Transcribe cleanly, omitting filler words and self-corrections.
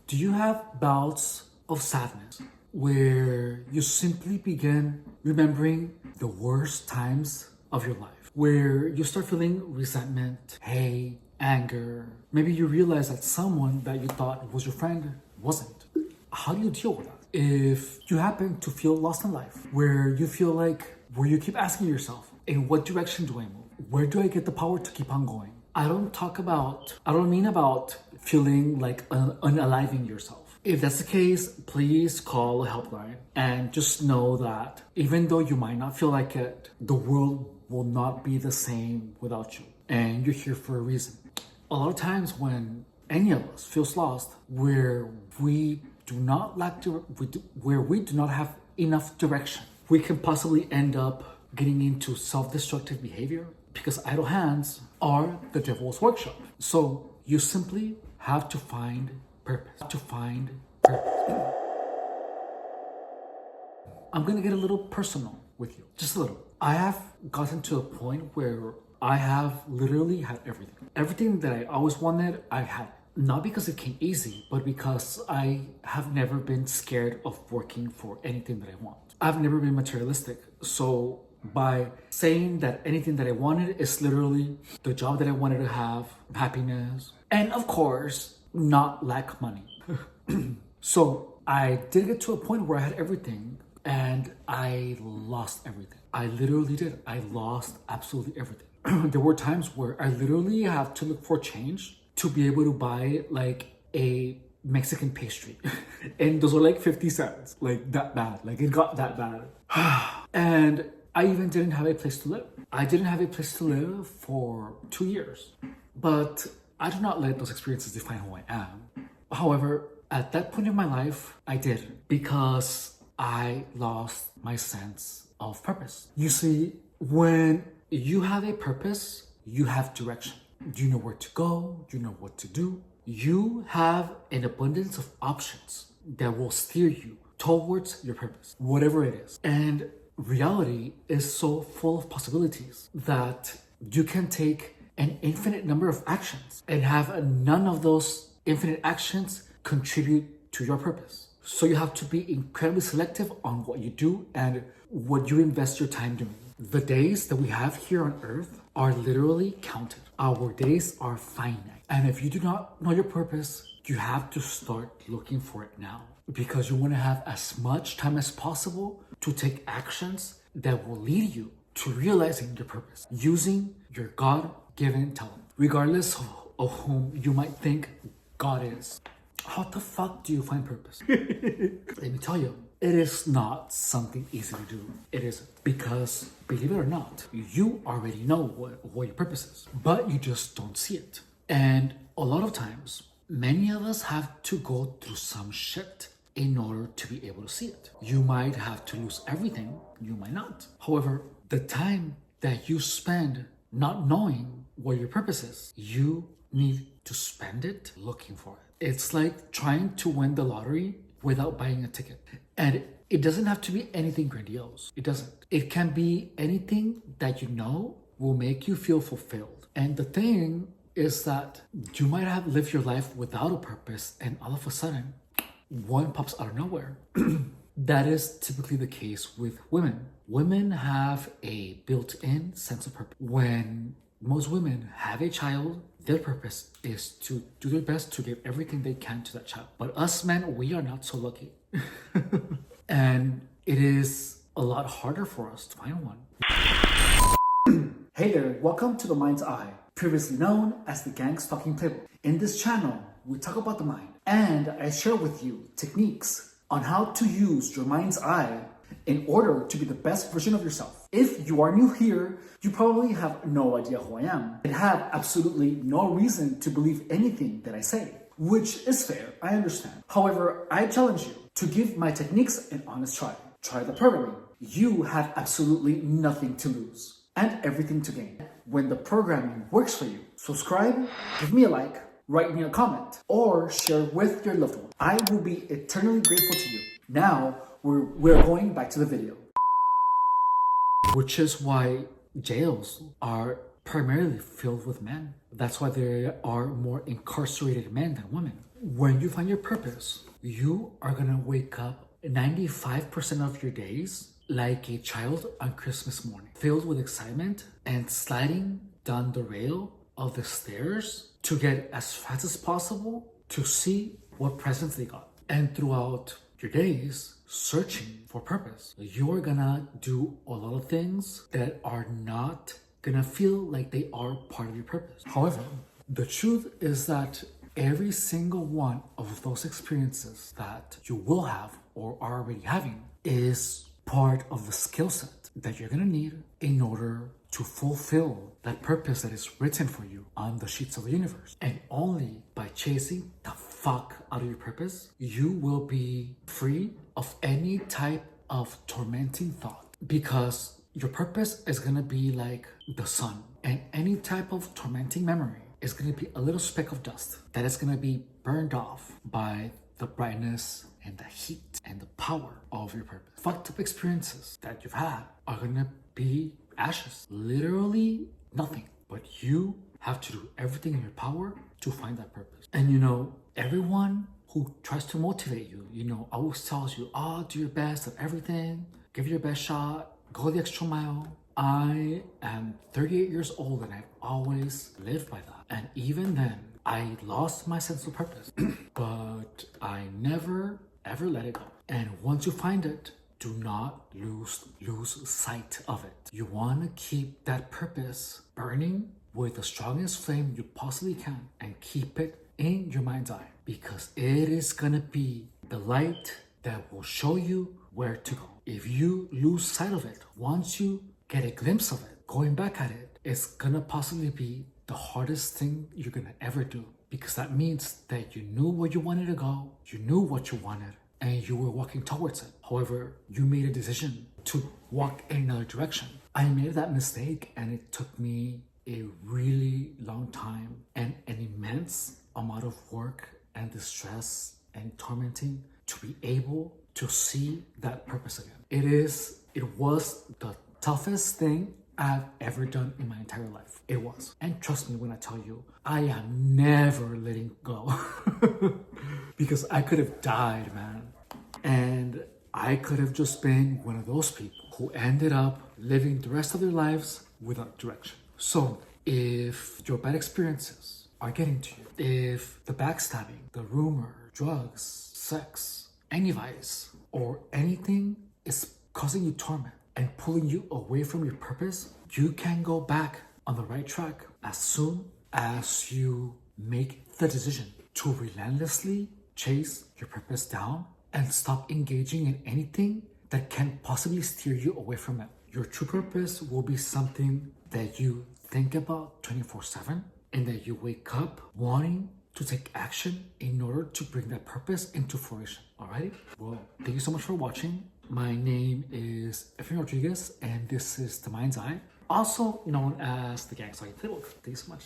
Do you have bouts of sadness where you simply begin remembering the worst times of your life? Where you start feeling resentment, hate, anger. Maybe you realize that someone that you thought was your friend wasn't. How do you deal with that? If you happen to feel lost in life, where you feel like, where you keep asking yourself, in what direction do I move? Where do I get the power to keep on going? I don't mean about feeling like unaliving yourself. If that's the case, please call a helpline and just know that even though you might not feel like it, the world will not be the same without you. And you're here for a reason. A lot of times when any of us feels lost, where we do not have enough direction, we can possibly end up getting into self-destructive behavior because idle hands are the devil's workshop. So you simply have to find purpose. I'm gonna get a little personal with you, just a little. I have gotten to a point where I have literally had everything. Everything that I always wanted, I had. Not because it came easy, but because I have never been scared of working for anything that I want. I've never been materialistic. So by saying that anything that I wanted is literally the job that I wanted to have, happiness, and of course, not lack money. So I did get to a point where I had everything and I lost everything. I literally did. I lost absolutely everything. There were times where I literally have to look for change to be able to buy like a Mexican pastry. And those were like 50 cents, like that bad, like it got that bad. And I even didn't have a place to live. I didn't have a place to live for 2 years, but I do not let those experiences define who I am. However, at that point in my life, I did, because I lost my sense of purpose. You see, when you have a purpose, you have direction. Do you know where to go? Do you know what to do? You have an abundance of options that will steer you towards your purpose, whatever it is. And reality is so full of possibilities that you can take an infinite number of actions and have none of those infinite actions contribute to your purpose. So you have to be incredibly selective on what you do and what you invest your time doing. The days that we have here on earth are literally counted. Our days are finite. And if you do not know your purpose, you have to start looking for it now, because you want to have as much time as possible to take actions that will lead you to realizing your purpose using your God-given talent, regardless of whom you might think God is. How the fuck do you find purpose? Let me tell you, it is not something easy to do. It isn't. Because, believe it or not, you already know what your purpose is, but you just don't see it. And a lot of times, many of us have to go through some shit in order to be able to see it. You might have to lose everything, you might not. However, the time that you spend not knowing what your purpose is, you need to spend it looking for it. It's like trying to win the lottery without buying a ticket. And it doesn't have to be anything grandiose. It doesn't. It can be anything that you know will make you feel fulfilled. And the thing is that you might have lived your life without a purpose, and all of a sudden, one pops out of nowhere. That is typically the case with women. Women have a built-in sense of purpose. When most women have a child, their purpose is to do their best to give everything they can to that child. But us men, we are not so lucky. And it is a lot harder for us to find one. Hey there, welcome to The Mind's Eye, previously known as the Gang's Talking Playbook. In this channel, we talk about the mind, and I share with you techniques on how to use your mind's eye in order to be the best version of yourself. If you are new here, you probably have no idea who I am and have absolutely no reason to believe anything that I say, which is fair, I understand. However, I challenge you to give my techniques an honest try. Try the programming. You have absolutely nothing to lose and everything to gain. When the programming works for you, subscribe, give me a like, write me a comment, or share with your loved one. I will be eternally grateful to you. Now, we're going back to the video. Which is why jails are primarily filled with men. That's why there are more incarcerated men than women. when you find your purpose, you are gonna wake up 95% of your days like a child on Christmas morning, filled with excitement and sliding down the rail of the stairs to get as fast as possible to see what presents they got. And throughout your days searching for purpose, you're gonna do a lot of things that are not gonna feel like they are part of your purpose. However, the truth is that every single one of those experiences that you will have or are already having is part of the skill set that you're gonna need in order to fulfill that purpose that is written for you on the sheets of the universe. And only by chasing the fuck out of your purpose, you will be free of any type of tormenting thought, because your purpose is gonna be like the sun, and any type of tormenting memory is gonna be a little speck of dust that is gonna be burned off by the brightness and the heat and the power of your purpose. Fucked up experiences that you've had are gonna be ashes, literally nothing. But you have to do everything in your power to find that purpose. And everyone who tries to motivate you, always tells you, do your best at everything, give it your best shot, go the extra mile. I am 38 years old and I've always lived by that. And even then, I lost my sense of purpose, but I never ever let it go. And once you find it, do not lose sight of it. You want to keep that purpose burning with the strongest flame you possibly can, and keep it in your mind's eye, because it is gonna be the light that will show you where to go. If you lose sight of it, once you get a glimpse of it, going back at it, it's gonna possibly be the hardest thing you're gonna ever do, because that means that you knew where you wanted to go, you knew what you wanted, and you were walking towards it. However, you made a decision to walk in another direction. I made that mistake, and it took me a really long time and an immense amount of work and distress and tormenting to be able to see that purpose again. It was the toughest thing I've ever done in my entire life. It was. And trust me when I tell you, I am never letting go. Because I could have died, man. And I could have just been one of those people who ended up living the rest of their lives without direction. So if your bad experiences are getting to you, if the backstabbing, the rumor, drugs, sex, any vice, or anything is causing you torment and pulling you away from your purpose, you can go back on the right track as soon as you make the decision to relentlessly chase your purpose down and stop engaging in anything that can possibly steer you away from it. Your true purpose will be something that you think about 24/7, and that you wake up wanting to take action in order to bring that purpose into fruition. Alrighty? Well, thank you so much for watching. My name is Efrain Rodriguez, and this is The Mind's Eye, also known as the Gang Sign Playbook. Thank you so much.